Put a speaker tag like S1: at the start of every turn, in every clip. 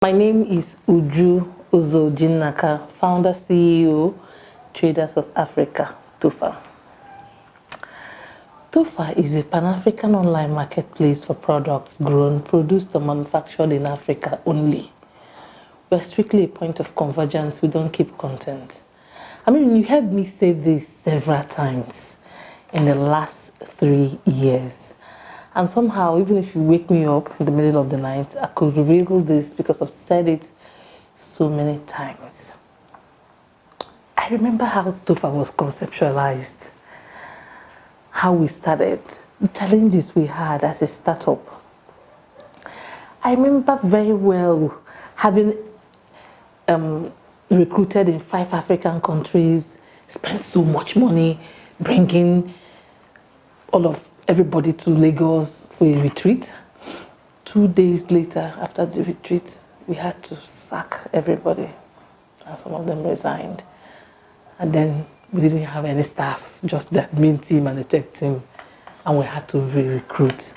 S1: My name is Uju Uzo Ojinnaka, founder, CEO, Traders of Africa, TOFA. TOFA is a Pan-African online marketplace for products grown, produced, or manufactured in Africa only. We're strictly a point of convergence. We don't keep content. I mean, you heard me say this several times in the last 3 years. And somehow, even if you wake me up in the middle of the night, I could reveal this because I've said it so many times. I remember how TOFA was conceptualized, how we started, the challenges we had as a startup. I remember very well having recruited in 5 African countries, spent so much money bringing everybody to Lagos for a retreat. 2 days later, after the retreat, we had to sack everybody, and some of them resigned. And then we didn't have any staff, just the admin team and the tech team, and we had to re-recruit.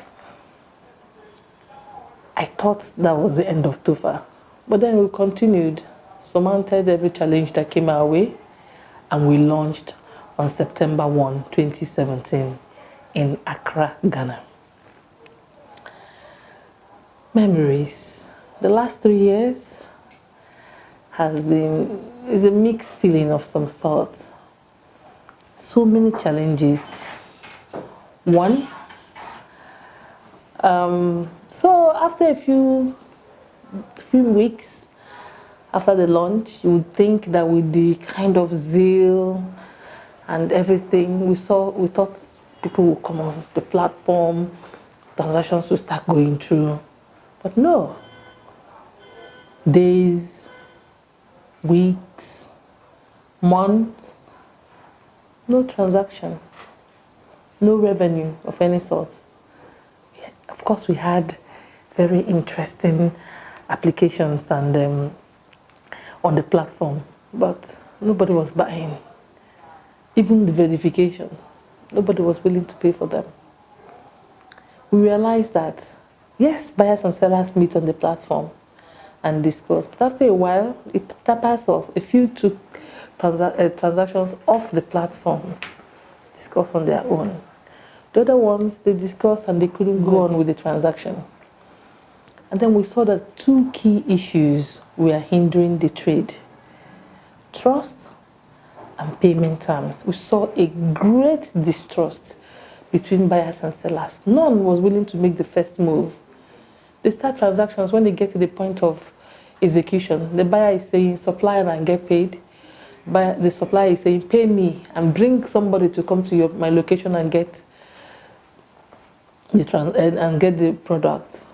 S1: I thought that was the end of TOFA, but then we continued, surmounted every challenge that came our way, and we launched on September 1, 2017 in Accra, Ghana. Memories. The last 3 years is a mixed feeling of some sort. So many challenges. One, so after a few weeks after the launch, you would think that with the kind of zeal and everything we thought people will come on the platform, transactions will start going through. But no. Days, weeks, months, no transaction, no revenue of any sort. Of course, we had very interesting applications and on the platform, but nobody was buying. Even the verification, nobody was willing to pay for them. We realized that, yes, buyers and sellers meet on the platform and discuss, but after a while, it tapers off. A few took transactions off the platform, discuss on their own. The other ones, they discussed and they couldn't go on with the transaction. And then we saw that 2 key issues were hindering the trade: trust and payment terms. We saw a great distrust between buyers and sellers. None was willing to make the first move. They start transactions. When they get to the point of execution, the buyer is saying, supply and get paid. The supplier is saying, pay me and bring somebody to come to my location and get the products.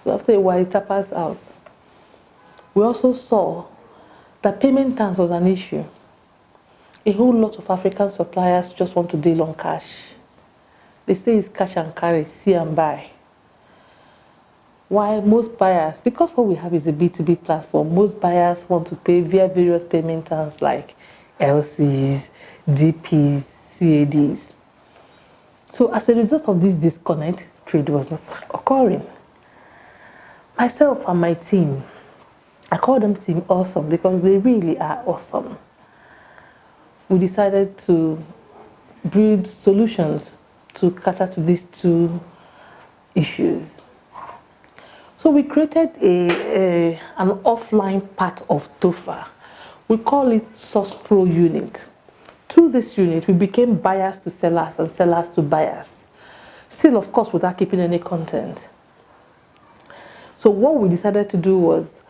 S1: So after a while, it tapers out. We also saw that payment terms was an issue. A whole lot of African suppliers just want to deal on cash. They say it's cash and carry, see and buy. While most buyers, because what we have is a B2B platform, most buyers want to pay via various payment terms like LCs, DPs, CADs. So as a result of this disconnect, trade was not occurring. Myself and my team, I call them Team Awesome because they really are awesome. We decided to build solutions to cater to these 2 issues. So we created an offline part of TOFA. We call it SourcePro unit. Through this unit, we became buyers to sellers and sellers to buyers. Still, of course, without keeping any content. So what we decided to do was,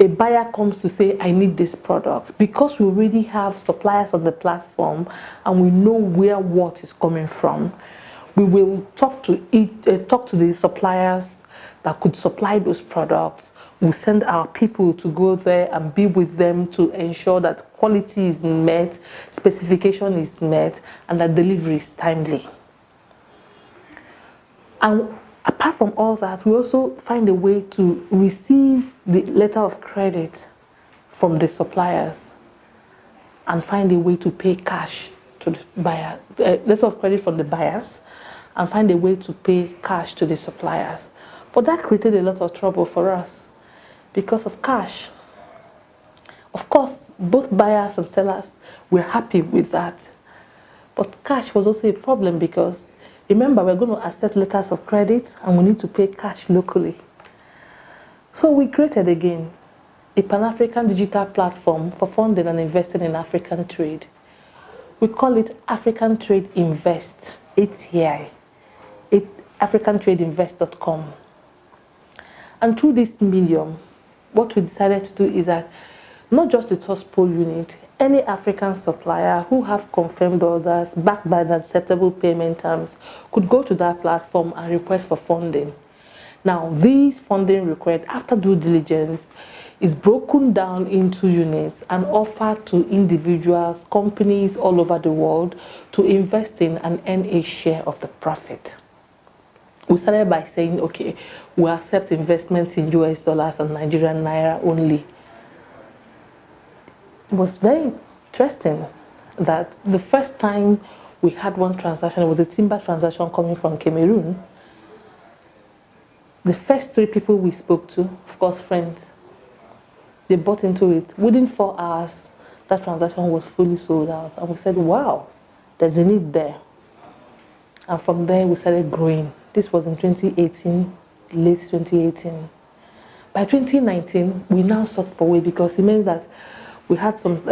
S1: a buyer comes to say, I need this product. Because we already have suppliers on the platform and we know where what is coming from, we will talk to the suppliers that could supply those products. We'll send our people to go there and be with them to ensure that quality is met, specification is met, and that delivery is timely. And apart from all that, we also find a way to receive the letter of credit from the suppliers and find a way to pay cash to the buyer, letter of credit from the buyers, and find a way to pay cash to the suppliers. But that created a lot of trouble for us. because of cash. Of course, both buyers and sellers were happy with that. But cash was also a problem because, remember, we're going to accept letters of credit and we need to pay cash locally. So we created again a Pan-African digital platform for funding and investing in African trade. We call it African Trade Invest, ATI, africantradeinvest.com. And through this medium, what we decided to do is that not just the SourcePro unit, any African supplier who have confirmed orders backed by the acceptable payment terms could go to that platform and request for funding. Now, these funding requests, after due diligence, is broken down into units and offered to individuals, companies all over the world to invest in and earn a share of the profit. We started by saying, okay, we accept investments in US dollars and Nigerian naira only. It was very interesting that the first time we had one transaction, it was a timber transaction coming from Cameroon. The first 3 people we spoke to, of course, friends, they bought into it. Within 4 hours, that transaction was fully sold out. And we said, wow, there's a need there. And from there, we started growing. This was in 2018, late 2018. By 2019, we now sought for a way because it meant that we had some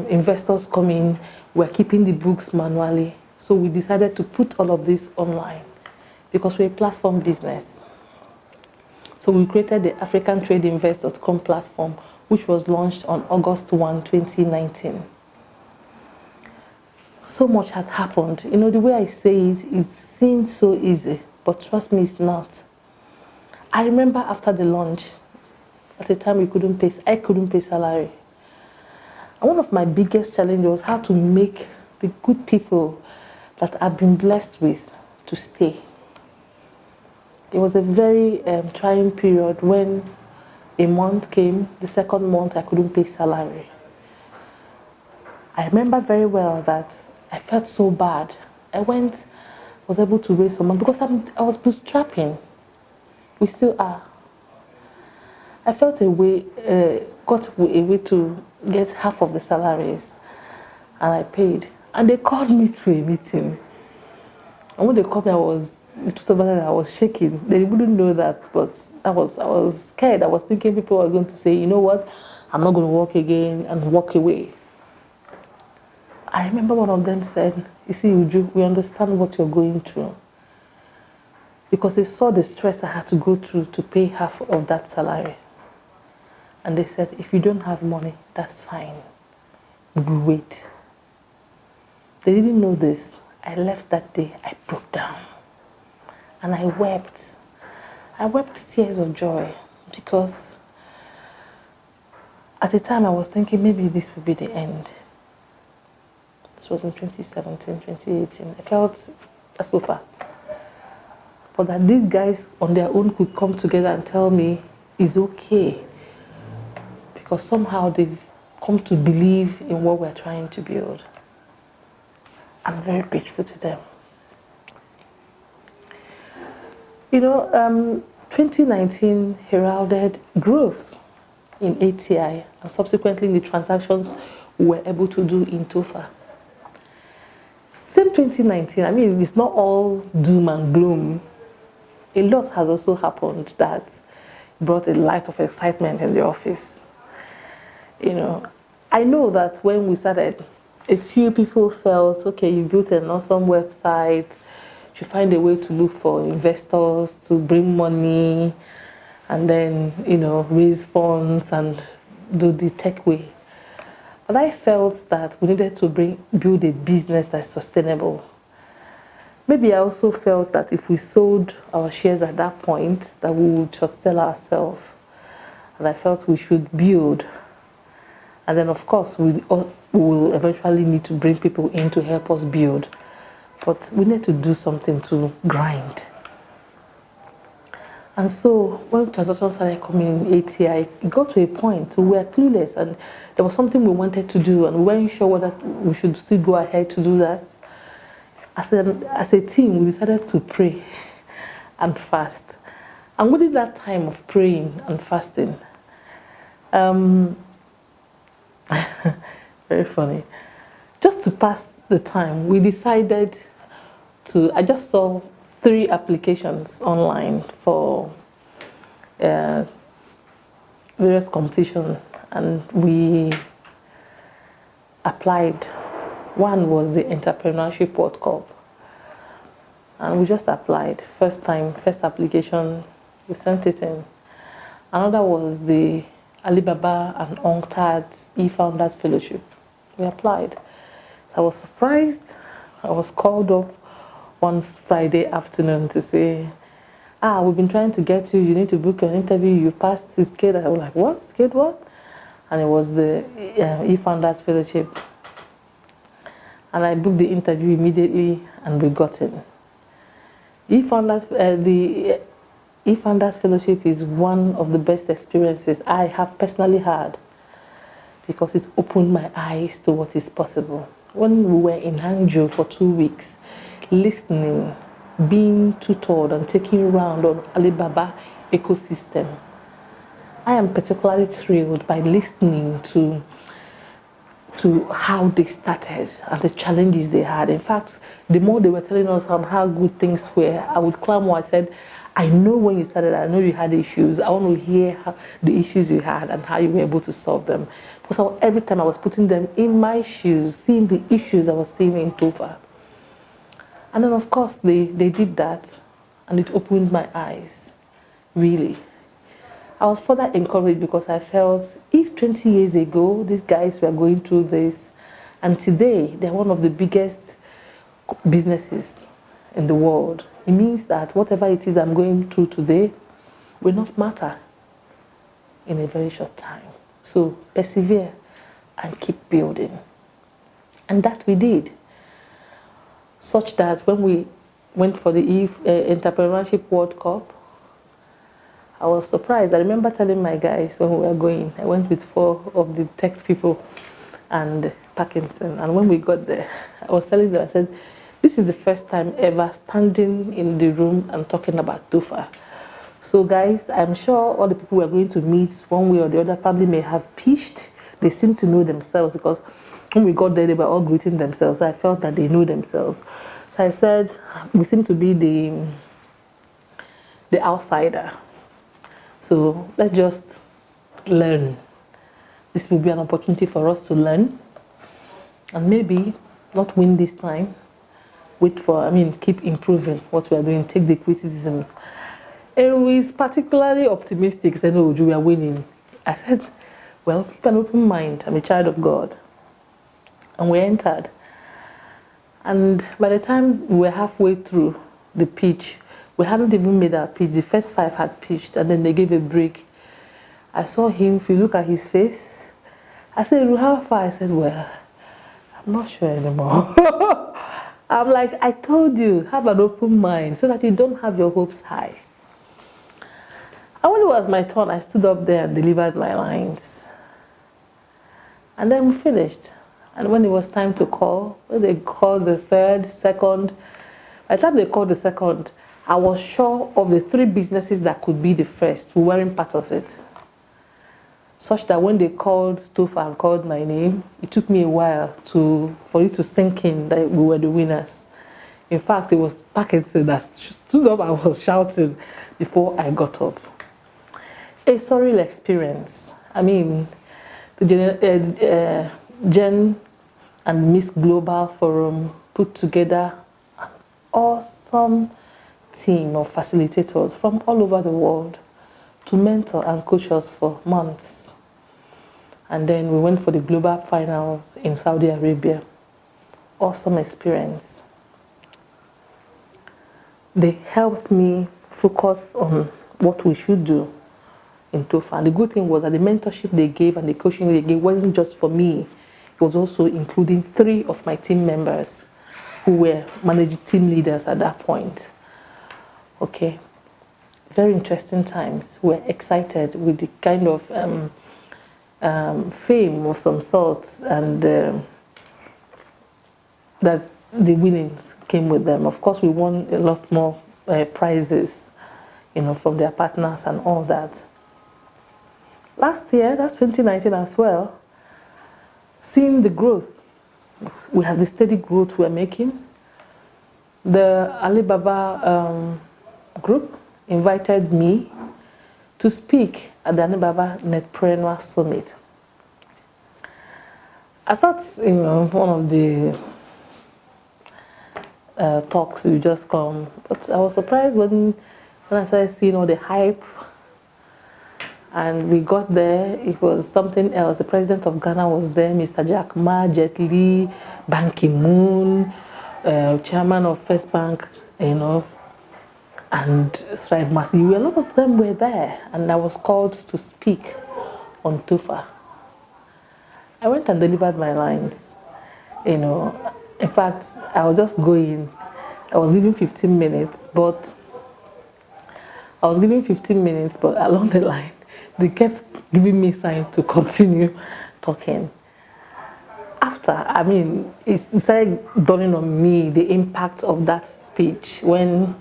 S1: investors come in, we're keeping the books manually. So we decided to put all of this online because we're a platform business. So we created the africantradeinvest.com platform, which was launched on August 1, 2019. So much had happened. You know, the way I say it, it seems so easy, but trust me, it's not. I remember after the launch, at the time I couldn't pay salary. And one of my biggest challenges was how to make the good people that I've been blessed with to stay. It was a very trying period when a month came, the second month I couldn't pay salary. I remember very well that I felt so bad. I was able to raise some money because I was bootstrapping. We still are. I felt got a way to get half of the salaries, and I paid. And they called me to a meeting. And when they called me, I was shaking. They wouldn't know that, but I was scared. I was thinking people were going to say, you know what, I'm not going to work again, and walk away. I remember one of them said, you see, Uju, we understand what you're going through. Because they saw the stress I had to go through to pay half of that salary. And they said, if you don't have money, that's fine. We'll wait. They didn't know this. I left that day, I broke down. And I wept. I wept tears of joy because at the time I was thinking maybe this would be the end. This was in 2017, 2018. I felt that's over. But that these guys on their own could come together and tell me it's okay. Because somehow they've come to believe in what we're trying to build. I'm very grateful to them. You know, 2019 heralded growth in ATI and subsequently in the transactions we were able to do in TOFA. Same 2019, I mean, it's not all doom and gloom. A lot has also happened that brought a light of excitement in the office. You know, I know that when we started, a few people felt, okay, you built an awesome website, you find a way to look for investors to bring money and then, you know, raise funds and do the tech way. But I felt that we needed to build a business that's sustainable. Maybe I also felt that if we sold our shares at that point, that we would short sell ourselves. And I felt we should build. And then, of course, we will eventually need to bring people in to help us build. But we need to do something to grind. And so when transactions started coming in ATI, it got to a point where we were clueless and there was something we wanted to do and we weren't sure whether we should still go ahead to do that. As a team, we decided to pray and fast. And within that time of praying and fasting, Um, very funny. Just to pass the time, we decided to. I just saw 3 applications online for uh, various competitions, and we applied. One was the Entrepreneurship World Cup, and we just applied. First time, first application, we sent it in. Another was the Alibaba and UNCTAD's E-Founders Fellowship. We applied. So I was surprised. I was called up one Friday afternoon to say, we've been trying to get you. You need to book an interview. You passed this grade. I was like, what? Grade what? And it was the E-Founders Fellowship. And I booked the interview immediately, and we got in. The E-Founders Fellowship is one of the best experiences I have personally had, because it opened my eyes to what is possible. When we were in Hangzhou for 2 weeks, listening, being tutored and taken around on Alibaba ecosystem, I am particularly thrilled by listening to how they started and the challenges they had. In fact, the more they were telling us on how good things were, I would clamor. I said, I know when you started, I know you had issues. I want to hear the issues you had and how you were able to solve them. Because every time I was putting them in my shoes, seeing the issues I was seeing in Tofa. And then, of course, they did that, and it opened my eyes, really. I was further encouraged because I felt if 20 years ago these guys were going through this, and today they're one of the biggest businesses in the world, it means that whatever it is I'm going through today will not matter in a very short time. So persevere and keep building. And that we did. Such that when we went for the Entrepreneurship World Cup, I was surprised. I remember telling my guys when we were going, I went with 4 of the tech people and Parkinson. And when we got there, I was telling them, I said, this is the first time ever standing in the room and talking about Tufa. So guys, I'm sure all the people we are going to meet one way or the other probably may have pitched. They seem to know themselves, because when we got there, they were all greeting themselves. So I felt that they knew themselves. So I said, we seem to be the outsider. So let's just learn. This will be an opportunity for us to learn, and maybe not win this time. Keep improving what we are doing, take the criticisms. And we is particularly optimistic, said, oh, we are winning. I said, well, keep an open mind. I'm a child of God. And we entered. And by the time we were halfway through the pitch, we hadn't even made our pitch. The first 5 had pitched, and then they gave a break. I saw him. If you look at his face, I said, how far? I said, well, I'm not sure anymore. I'm like, I told you, have an open mind so that you don't have your hopes high. And when it was my turn, I stood up there and delivered my lines. And then we finished. And when it was time to call, when they called the third, second, by the time they called the second, I was sure of the 3 businesses that could be the first. We weren't part of it. Such that when they called Tofa and called my name, it took me a while for it to sink in that we were the winners. In fact, it was Parkinson that stood up and was shouting before I got up. A surreal experience. I mean, the Gen and Miss Global Forum put together an awesome team of facilitators from all over the world to mentor and coach us for months. And then we went for the global finals in Saudi Arabia. Awesome experience. They helped me focus on what we should do in Tofa. And the good thing was that the mentorship they gave and the coaching they gave wasn't just for me. It was also including 3 of my team members who were managing team leaders at that point. Okay, very interesting times. We're excited with the kind of fame of some sort, and that the winnings came with them. Of course, we won a lot more prizes, from their partners and all that. last year, that's 2019 as well, seeing the growth. We have the steady growth we're making. The Alibaba group invited me to speak at the Alibaba Netpreneur Summit. I thought, one of the talks will just come, but I was surprised when I started seeing all the hype. And we got there, it was something else. The president of Ghana was there, Mr. Jack Ma, Jet Li, Ban Ki-moon, chairman of First Bank, and Strive Masiwi. A lot of them were there, and I was called to speak on TOFA. I went and delivered my lines. In fact, I was just going. I was given 15 minutes, but along the line, they kept giving me signs to continue talking. After, it started dawning on me the impact of that speech when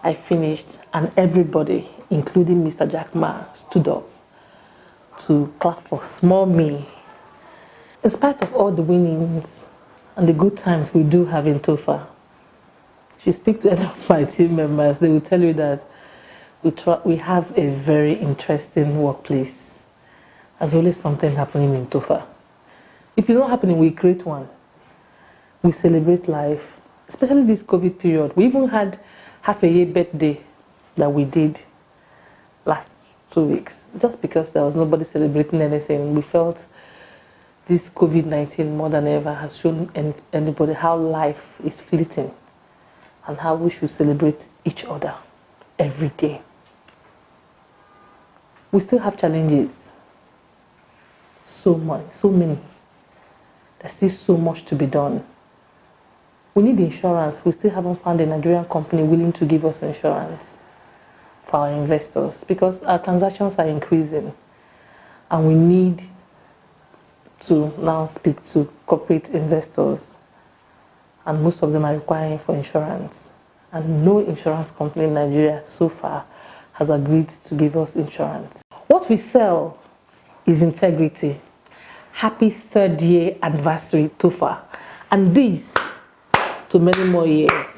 S1: I finished, and everybody, including Mr. Jack Ma, stood up to clap for small me. In spite of all the winnings and the good times we do have in TOFA, if you speak to any of my team members, they will tell you that we have a very interesting workplace. There's always something happening in TOFA. If it's not happening, we create one. We celebrate life, especially this COVID period. We even had half a year birthday that we did last 2 weeks, just because there was nobody celebrating anything. We felt this COVID-19 more than ever has shown anybody how life is fleeting and how we should celebrate each other every day. We still have challenges. So many. There's still so much to be done. We need insurance. We still haven't found a Nigerian company willing to give us insurance for our investors, because our transactions are increasing and we need to now speak to corporate investors, and most of them are requiring for insurance, and no insurance company in Nigeria so far has agreed to give us insurance. What we sell is integrity. Happy 3rd year anniversary TOFA, and this to many more years.